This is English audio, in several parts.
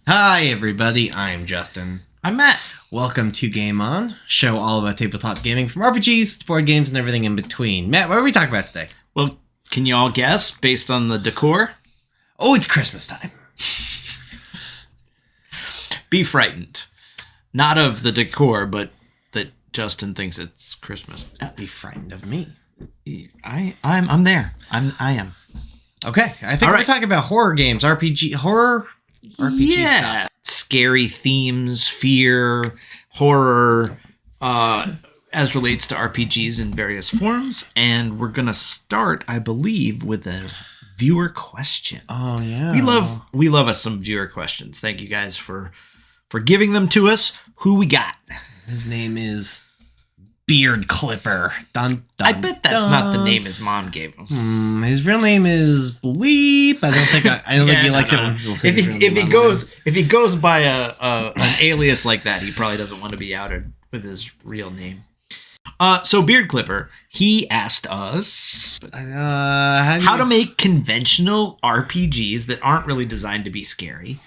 Hi, everybody. I'm Justin. I'm Matt. Welcome to Game On, show all about tabletop gaming from RPGs to board games and everything in between. Matt, what are we talking about today? Well, can you all guess based on the decor? Oh, it's Christmas time. Be frightened. Not of the decor, but that Justin thinks it's Christmas. Be frightened of me. I'm there. I am. Okay, I think we're talking about horror games, RPG stuff. Scary themes, fear, horror, as relates to RPGs in various forms. And we're going to start, I believe, with a viewer question. Oh, yeah. We love us some viewer questions. Thank you guys for giving them to us. Who we got? His name is Beard Clipper. Dun, dun, I bet that's not the name his mom gave him. His real name is Bleep. I don't think he likes it when people say if he goes by an alias like that, he probably doesn't want to be outed with his real name. So Beard Clipper, he asked us how to make conventional RPGs that aren't really designed to be scary,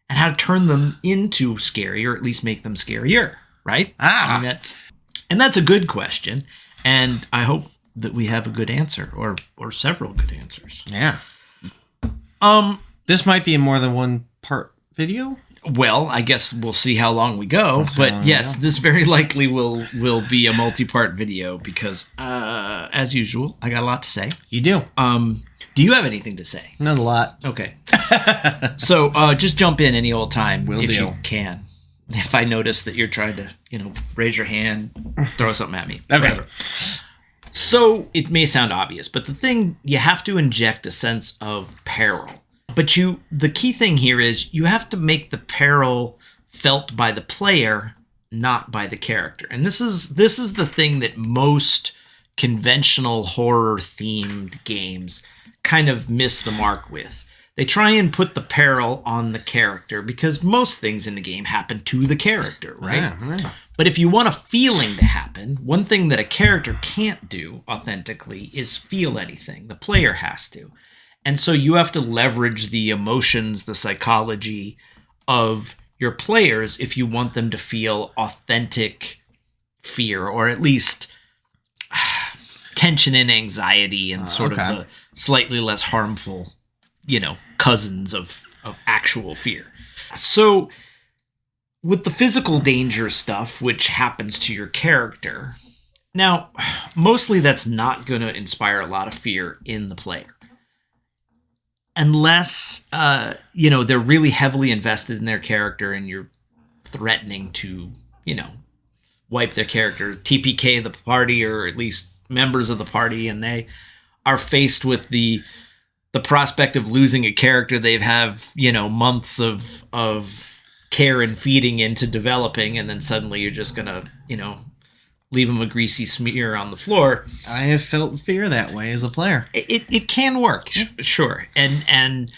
and how to turn them into scary, or at least make them scarier. Right? I mean, that's a good question, and I hope that we have a good answer, or several good answers. Yeah. This might be a more than one part video. Well, I guess we'll see how long we go, but yes, this very likely will be a multi-part video because, as usual, I got a lot to say. You do. Do you have anything to say? Not a lot. Okay. So just jump in any old time if you can. If I notice that you're trying to, raise your hand, throw something at me. Okay. Whatever. So it may sound obvious, but the thing, you have to inject a sense of peril. But the key thing here is you have to make the peril felt by the player, not by the character. And this is the thing that most conventional horror-themed games kind of miss the mark with. They try and put the peril on the character because most things in the game happen to the character, right? Yeah, right. But if you want a feeling to happen, one thing that a character can't do authentically is feel anything. The player has to. And so you have to leverage the emotions, the psychology of your players if you want them to feel authentic fear, or at least tension and anxiety and sort of the slightly less harmful cousins of actual fear. So with the physical danger stuff, which happens to your character, now, mostly that's not going to inspire a lot of fear in the player. Unless, they're really heavily invested in their character and you're threatening to, wipe their character, TPK the party, or at least members of the party, and they are faced with the prospect of losing a character they've have months of care and feeding into developing, and then suddenly you're just gonna leave them a greasy smear on the floor. I have felt fear that way as a player. It can work, sure, and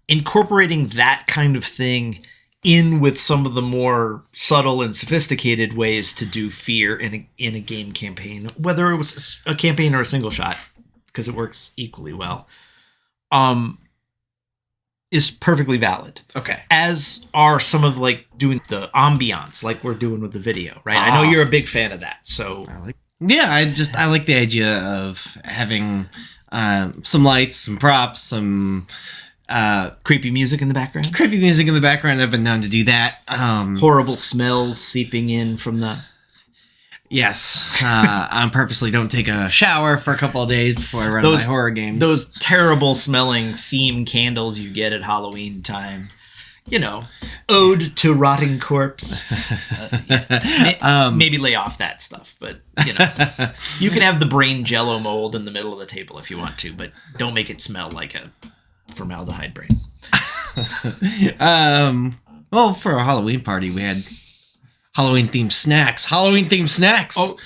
incorporating that kind of thing in with some of the more subtle and sophisticated ways to do fear in a game campaign, whether it was a campaign or a single shot, because it works equally well, is perfectly valid. Okay. As are some of doing the ambiance like we're doing with the video, right? I know you're a big fan of that, so I like the idea of having some lights, some props, some creepy music in the background. I've been known to do that. Horrible smells seeping in from the... Yes. I purposely don't take a shower for a couple of days before I run my horror games. Those terrible smelling theme candles you get at Halloween time. Ode to rotting corpse. Maybe lay off that stuff, but you can have the brain jello mold in the middle of the table if you want to, but don't make it smell like a formaldehyde brain. Well, for a Halloween party, we had Halloween themed snacks. Oh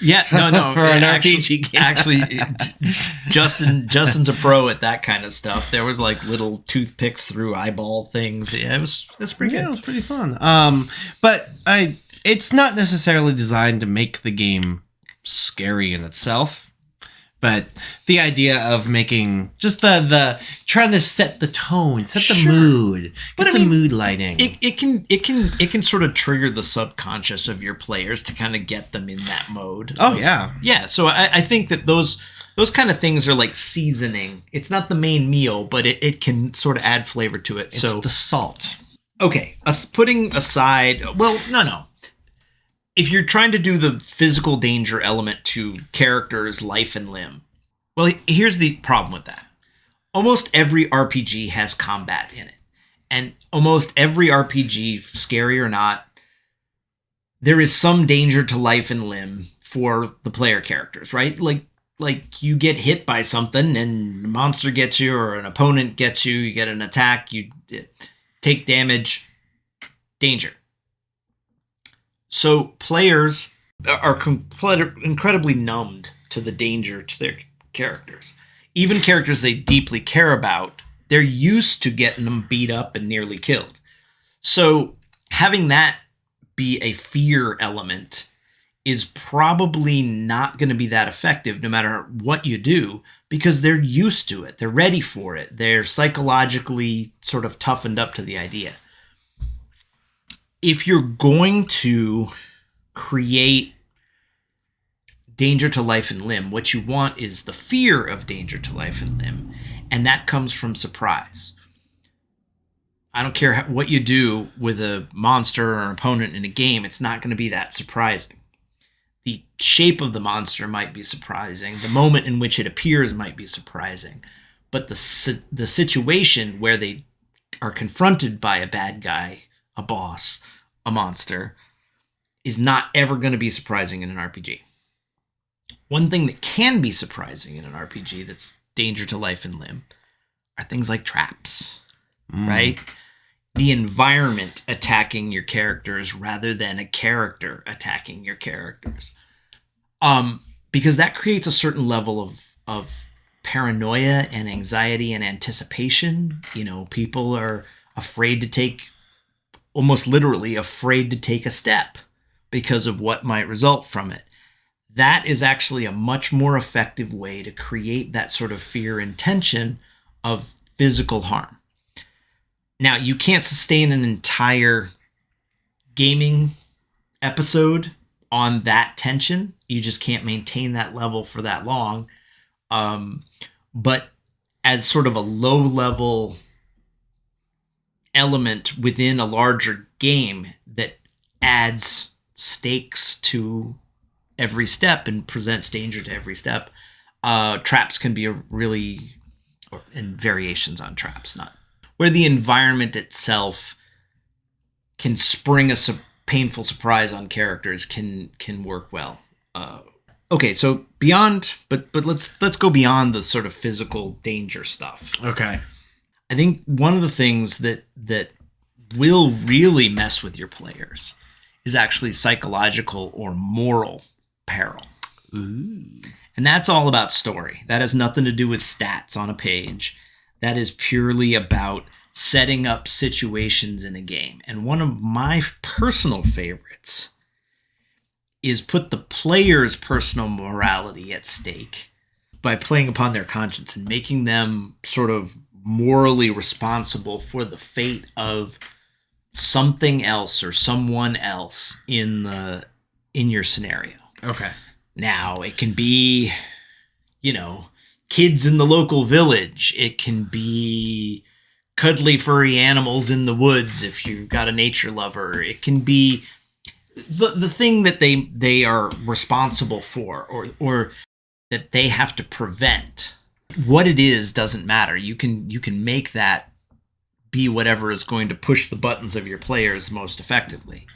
yeah, no. For an RPG game. Actually, Justin's a pro at that kind of stuff. There was little toothpicks through eyeball things. Yeah, it was pretty good. It was pretty fun. But it's not necessarily designed to make the game scary in itself. But the idea of making just the trying to set the tone, set the Sure. mood, But get I some mean, mood lighting. It can sort of trigger the subconscious of your players to kind of get them in that mode. Oh, yeah. Yeah. So I think that those kind of things are like seasoning. It's not the main meal, but it can sort of add flavor to it. It's So the salt. okay, us putting aside, well, no. If you're trying to do the physical danger element to characters' life and limb, well, here's the problem with that. Almost every RPG has combat in it. And almost every RPG, scary or not, there is some danger to life and limb for the player characters, right? Like you get hit by something and a monster gets you or an opponent gets you, you get an attack, you take damage, danger. So players are incredibly numbed to the danger to their characters. Even characters they deeply care about, they're used to getting them beat up and nearly killed. So having that be a fear element is probably not going to be that effective no matter what you do, because they're used to it. They're ready for it. They're psychologically sort of toughened up to the idea. If you're going to create danger to life and limb, what you want is the fear of danger to life and limb, and that comes from surprise. I don't care what you do with a monster or an opponent in a game, it's not going to be that surprising. The shape of the monster might be surprising, the moment in which it appears might be surprising, but the situation where they are confronted by a bad guy, a boss, a monster, is not ever going to be surprising in an RPG. One thing that can be surprising in an RPG that's danger to life and limb are things like traps, right? The environment attacking your characters rather than a character attacking your characters. Because that creates a certain level of paranoia and anxiety and anticipation. You know, people are afraid to take, almost literally afraid to take a step because of what might result from it. That is actually a much more effective way to create that sort of fear and tension of physical harm. Now, you can't sustain an entire gaming episode on that tension. You just can't maintain that level for that long. But as sort of a low-level element within a larger game that adds stakes to every step and presents danger to every step, traps can be and variations on traps, not where the environment itself can spring a painful surprise on characters can work well. Okay, so beyond, but let's go beyond the sort of physical danger stuff. Okay. I think one of the things that will really mess with your players is actually psychological or moral peril. Ooh. And that's all about story. That has nothing to do with stats on a page. That is purely about setting up situations in a game. And one of my personal favorites is put the player's personal morality at stake by playing upon their conscience and making them sort of morally responsible for the fate of something else or someone else in your scenario. Okay. Now, it can be, kids in the local village. It can be cuddly furry animals in the woods if you've got a nature lover. It can be the thing that they are responsible for or that they have to prevent. What it is doesn't matter. You can make that be whatever is going to push the buttons of your players most effectively.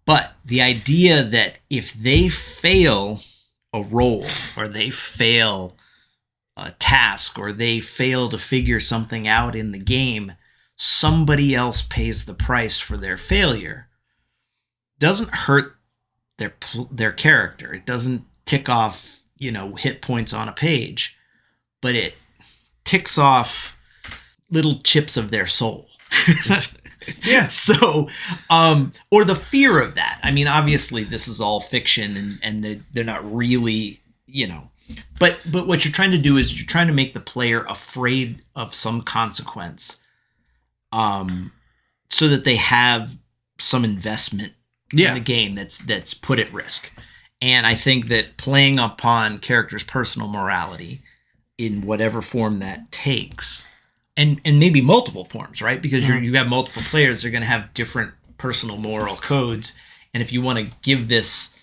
But the idea that if they fail a roll or they fail a task or they fail to figure something out in the game, somebody else pays the price for their failure, doesn't hurt their character. It doesn't tick off, hit points on a page, but it ticks off little chips of their soul. Yeah. So, or the fear of that. I mean, obviously this is all fiction and they're not really, But what you're trying to do is you're trying to make the player afraid of some consequence, so that they have some investment in the game that's put at risk. And I think that playing upon characters' personal morality in whatever form that takes, and maybe multiple forms, right? Because you have multiple players, they're going to have different personal moral codes. And if you want to give this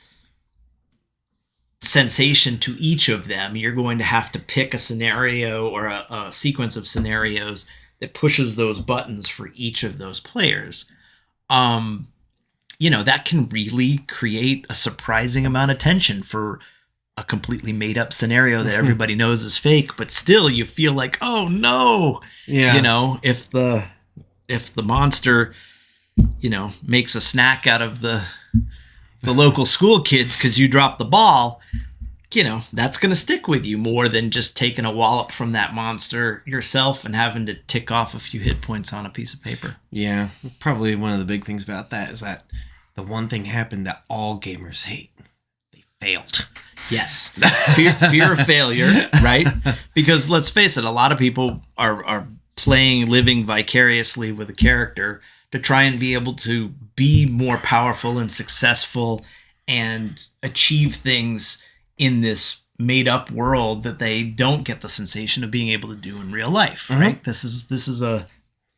sensation to each of them, you're going to have to pick a scenario or a sequence of scenarios that pushes those buttons for each of those players. That can really create a surprising amount of tension for a completely made up scenario that everybody knows is fake, but still you feel like, oh no. Yeah. If the monster, makes a snack out of the local school kids because you dropped the ball, that's going to stick with you more than just taking a wallop from that monster yourself and having to tick off a few hit points on a piece of paper. Yeah, probably one of the big things about that is that the one thing happened that all gamers hate. They failed. Yes. Fear of failure, right? Because let's face it, a lot of people are living vicariously with a character to try and be able to be more powerful and successful and achieve things in this made-up world that they don't get the sensation of being able to do in real life, right? This is a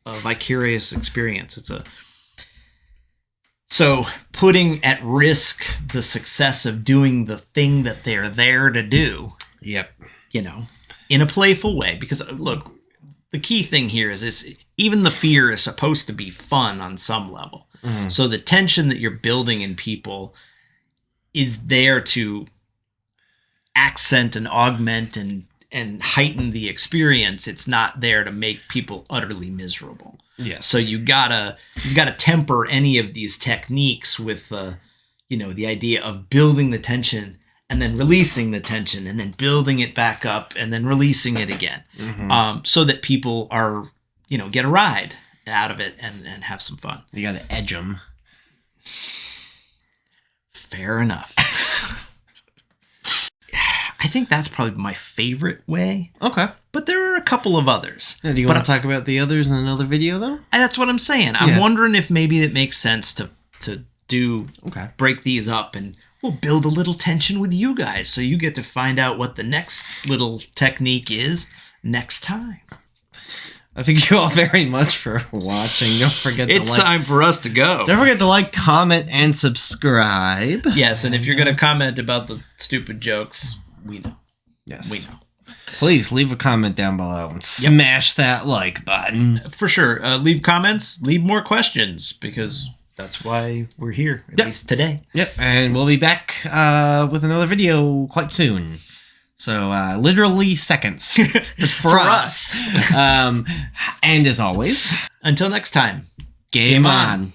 vicarious experience. So putting at risk the success of doing the thing that they're there to do. Yep. In a playful way. Because look, the key thing here is this: even the fear is supposed to be fun on some level. So the tension that you're building in people is there to accent and augment and heighten the experience. It's not there to make people utterly miserable. Yes. So you gotta temper any of these techniques with the idea of building the tension and then releasing the tension and then building it back up and then releasing it again, so that people are get a ride out of it and have some fun. You gotta edge them. Fair enough. I think that's probably my favorite way. Okay. But there are a couple of others. Now, do you want to talk about the others in another video, though? That's what I'm saying. I'm wondering if maybe it makes sense to break these up, and we'll build a little tension with you guys so you get to find out what the next little technique is next time. I thank you all very much for watching. Don't forget to It's time for us to go. Don't forget to like, comment, and subscribe. Yes, and if you're going to comment about the stupid jokes, we know. Yes. We know. Please leave a comment down below and smash that like button. For sure. Leave comments. Leave more questions, because that's why we're here, at least today. Yep. And we'll be back with another video quite soon. So literally seconds for us. And as always, until next time, game on.